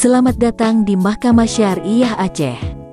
Selamat datang di Mahkamah Syariah Aceh.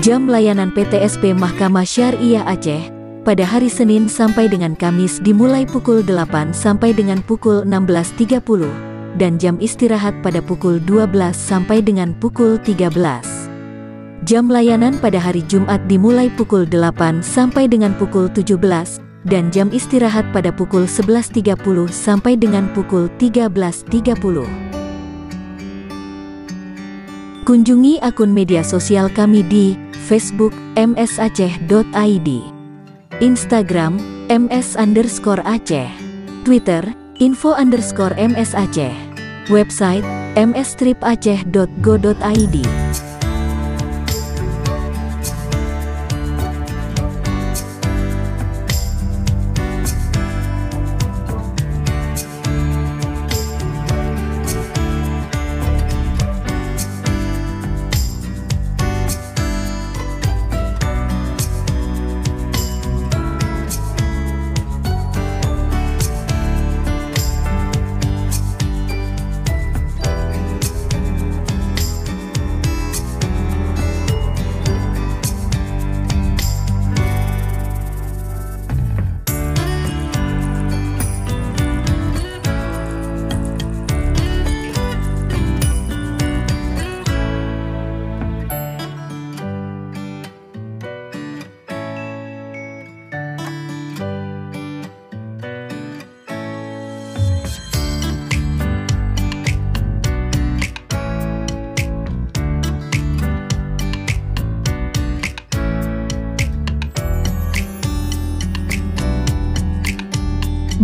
Jam layanan PTSP Mahkamah Syariah Aceh pada hari Senin sampai dengan Kamis dimulai pukul 8 sampai dengan pukul 16.30 dan jam istirahat pada pukul 12 sampai dengan pukul 13. Jam layanan pada hari Jumat dimulai pukul 8 sampai dengan pukul 17 dan jam istirahat pada pukul 11.30 sampai dengan pukul 13.30. Kunjungi akun media sosial kami di Facebook msaceh.id, Instagram ms_aceh, Twitter info_msaceh, website ms-aceh.go.id.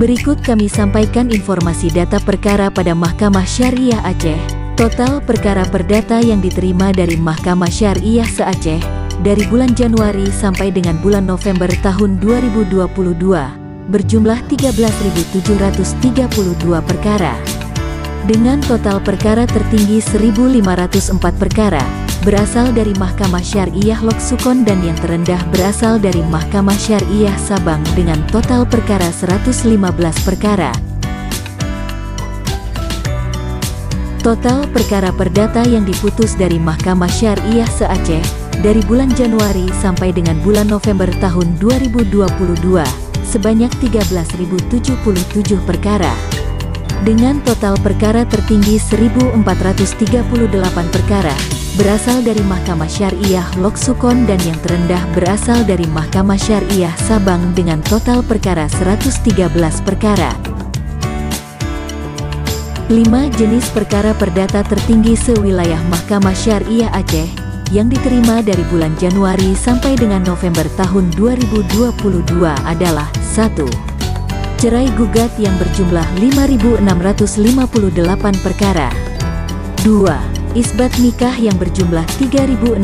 Berikut kami sampaikan informasi data perkara pada Mahkamah Syariah Aceh. Total perkara perdata yang diterima dari Mahkamah Syariah se-Aceh dari bulan Januari sampai dengan bulan November tahun 2022 berjumlah 13.732 perkara. Dengan total perkara tertinggi 1.504 perkara berasal dari Mahkamah Syariah Lok Sukon dan yang terendah berasal dari Mahkamah Syariah Sabang dengan total perkara 115 perkara. Total perkara perdata yang diputus dari Mahkamah Syariah se-Aceh dari bulan Januari sampai dengan bulan November tahun 2022 sebanyak 13.077 perkara. Dengan total perkara tertinggi 1.438 perkara berasal dari Mahkamah Syariah Lok Sukon dan yang terendah berasal dari Mahkamah Syariah Sabang dengan total perkara 113 perkara. 5 jenis perkara perdata tertinggi sewilayah Mahkamah Syariah Aceh yang diterima dari bulan Januari sampai dengan November tahun 2022 adalah 1. Cerai gugat yang berjumlah 5.658 perkara. 2. Isbat nikah yang berjumlah 3.635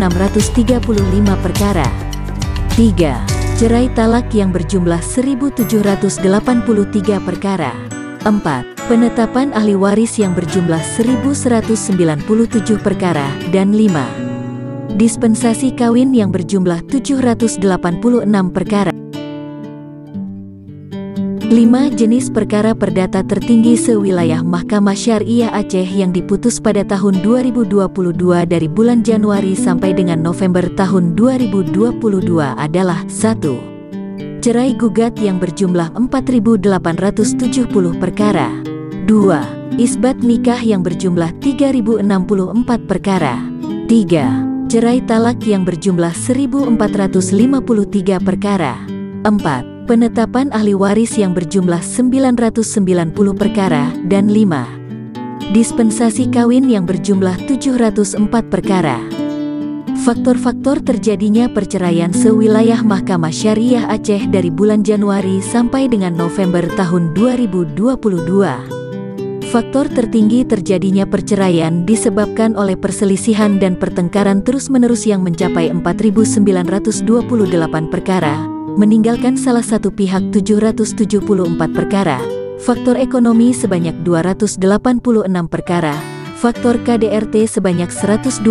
perkara. 3. Cerai talak yang berjumlah 1.783 perkara. 4. Penetapan ahli waris yang berjumlah 1.197 perkara. Dan 5. Dispensasi kawin yang berjumlah 786 perkara. 5 jenis perkara perdata tertinggi sewilayah Mahkamah Syariah Aceh yang diputus pada tahun 2022 dari bulan Januari sampai dengan November tahun 2022 adalah 1. Cerai gugat yang berjumlah 4.870 perkara. 2. Isbat nikah yang berjumlah 3.064 perkara. 3. Cerai talak yang berjumlah 1.453 perkara. 4. Penetapan ahli waris yang berjumlah 990 perkara. Dan 5. Dispensasi kawin yang berjumlah 704 perkara. Faktor-faktor terjadinya perceraian sewilayah Mahkamah Syariah Aceh dari bulan Januari sampai dengan November tahun 2022. Faktor tertinggi terjadinya perceraian disebabkan oleh perselisihan dan pertengkaran terus-menerus yang mencapai 4.928 perkara, meninggalkan salah satu pihak 774 perkara, faktor ekonomi sebanyak 286 perkara, faktor KDRT sebanyak 125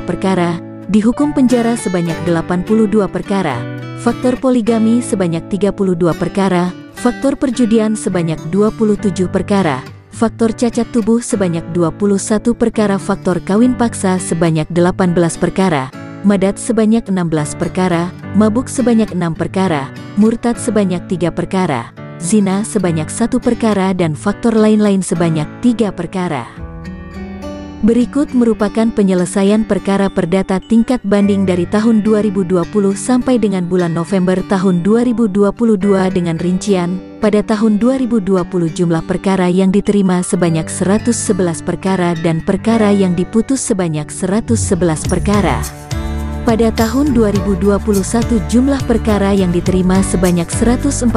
perkara, dihukum penjara sebanyak 82 perkara, faktor poligami sebanyak 32 perkara, faktor perjudian sebanyak 27 perkara, faktor cacat tubuh sebanyak 21 perkara, faktor kawin paksa sebanyak 18 perkara, madat sebanyak 16 perkara, mabuk sebanyak 6 perkara, murtad sebanyak 3 perkara, zina sebanyak 1 perkara dan faktor lain-lain sebanyak 3 perkara. Berikut merupakan penyelesaian perkara perdata tingkat banding dari tahun 2020 sampai dengan bulan November tahun 2022 dengan rincian. Pada tahun 2020 jumlah perkara yang diterima sebanyak 111 perkara dan perkara yang diputus sebanyak 111 perkara. Pada tahun 2021 jumlah perkara yang diterima sebanyak 142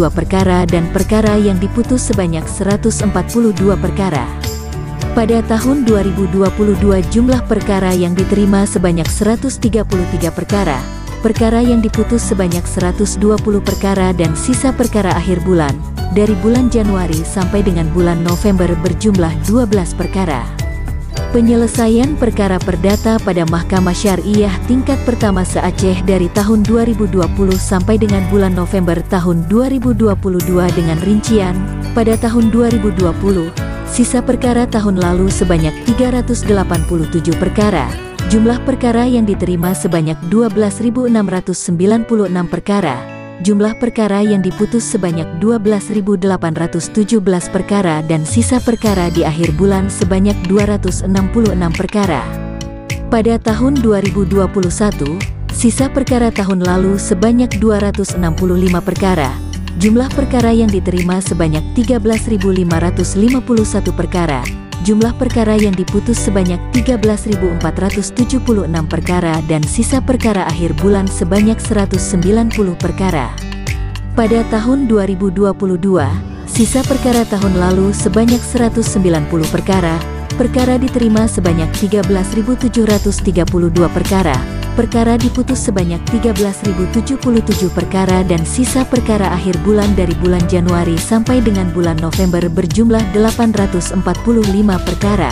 perkara dan perkara yang diputus sebanyak 142 perkara. Pada tahun 2022 jumlah perkara yang diterima sebanyak 133 perkara, perkara yang diputus sebanyak 120 perkara dan sisa perkara akhir bulan, dari bulan Januari sampai dengan bulan November berjumlah 12 perkara. Penyelesaian perkara perdata pada Mahkamah Syariah tingkat pertama se-Aceh dari tahun 2020 sampai dengan bulan November tahun 2022 dengan rincian, pada tahun 2020, sisa perkara tahun lalu sebanyak 387 perkara, jumlah perkara yang diterima sebanyak 12.696 perkara, jumlah perkara yang diputus sebanyak 12.817 perkara dan sisa perkara di akhir bulan sebanyak 266 perkara. Pada tahun 2021, sisa perkara tahun lalu sebanyak 265 perkara, jumlah perkara yang diterima sebanyak 13.551 perkara, jumlah perkara yang diputus sebanyak 13.476 perkara dan sisa perkara akhir bulan sebanyak 190 perkara. Pada tahun 2022, sisa perkara tahun lalu sebanyak 190 perkara, perkara diterima sebanyak 13.732 perkara, perkara diputus sebanyak 13.077 perkara dan sisa perkara akhir bulan dari bulan Januari sampai dengan bulan November berjumlah 845 perkara.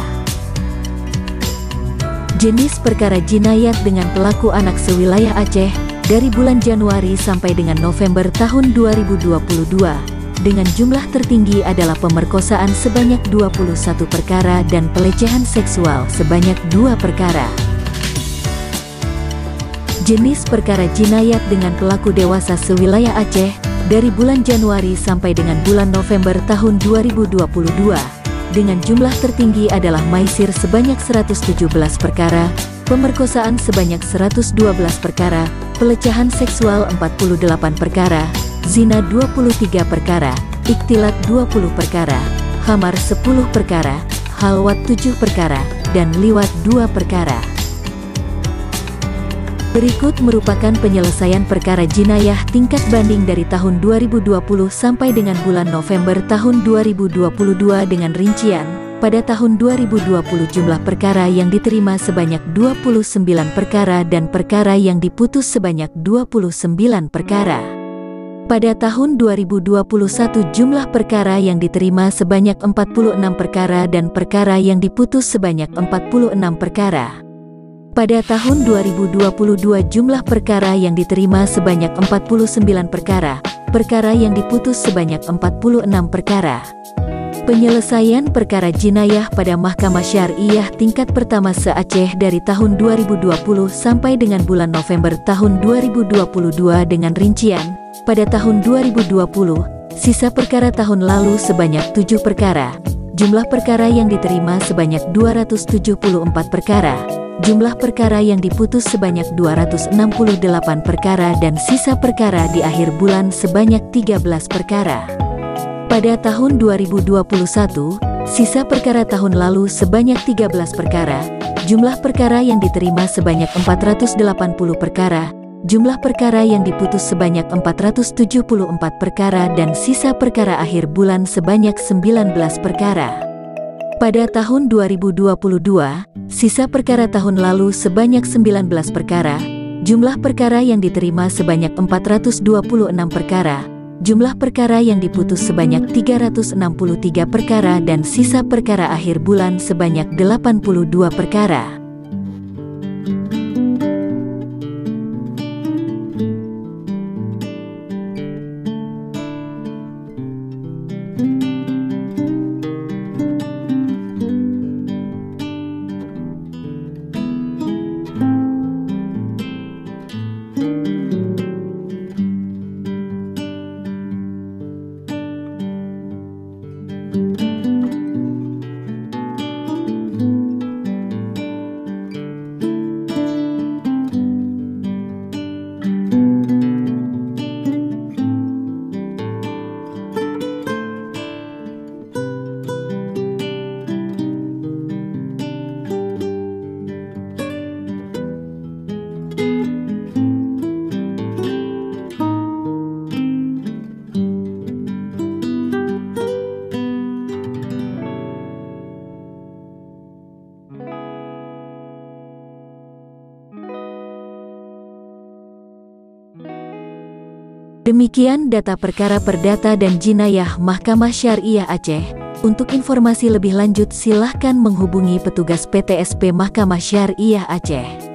Jenis perkara jinayat dengan pelaku anak sewilayah Aceh dari bulan Januari sampai dengan November tahun 2022 dengan jumlah tertinggi adalah pemerkosaan sebanyak 21 perkara dan pelecehan seksual sebanyak 2 perkara. Jenis perkara jinayat dengan pelaku dewasa sewilayah Aceh dari bulan Januari sampai dengan bulan November tahun 2022 dengan jumlah tertinggi adalah maisir sebanyak 117 perkara, pemerkosaan sebanyak 112 perkara, pelecehan seksual 48 perkara, zina 23 perkara, iktilat 20 perkara, khamar 10 perkara, halwat 7 perkara, dan liwat 2 perkara. Berikut merupakan penyelesaian perkara jinayah tingkat banding dari tahun 2020 sampai dengan bulan November tahun 2022 dengan rincian. Pada tahun 2020 jumlah perkara yang diterima sebanyak 29 perkara dan perkara yang diputus sebanyak 29 perkara. Pada tahun 2021 jumlah perkara yang diterima sebanyak 46 perkara dan perkara yang diputus sebanyak 46 perkara. Pada tahun 2022 jumlah perkara yang diterima sebanyak 49 perkara, perkara yang diputus sebanyak 46 perkara. Penyelesaian perkara jinayah pada Mahkamah Syariah tingkat pertama se-Aceh dari tahun 2020 sampai dengan bulan November tahun 2022 dengan rincian, pada tahun 2020, sisa perkara tahun lalu sebanyak 7 perkara, Jumlah perkara yang diterima sebanyak 274 perkara. Jumlah perkara yang diputus sebanyak 268 perkara dan sisa perkara di akhir bulan sebanyak 13 perkara. Pada tahun 2021, sisa perkara tahun lalu sebanyak 13 perkara. Jumlah perkara yang diterima sebanyak 480 perkara. Jumlah perkara yang diputus sebanyak 474 perkara dan sisa perkara akhir bulan sebanyak 19 perkara. Pada tahun 2022, sisa perkara tahun lalu sebanyak 19 perkara, jumlah perkara yang diterima sebanyak 426 perkara, jumlah perkara yang diputus sebanyak 363 perkara dan sisa perkara akhir bulan sebanyak 82 perkara. Demikian data perkara perdata dan jinayah Mahkamah Syariah Aceh. Untuk informasi lebih lanjut silahkan menghubungi petugas PTSP Mahkamah Syariah Aceh.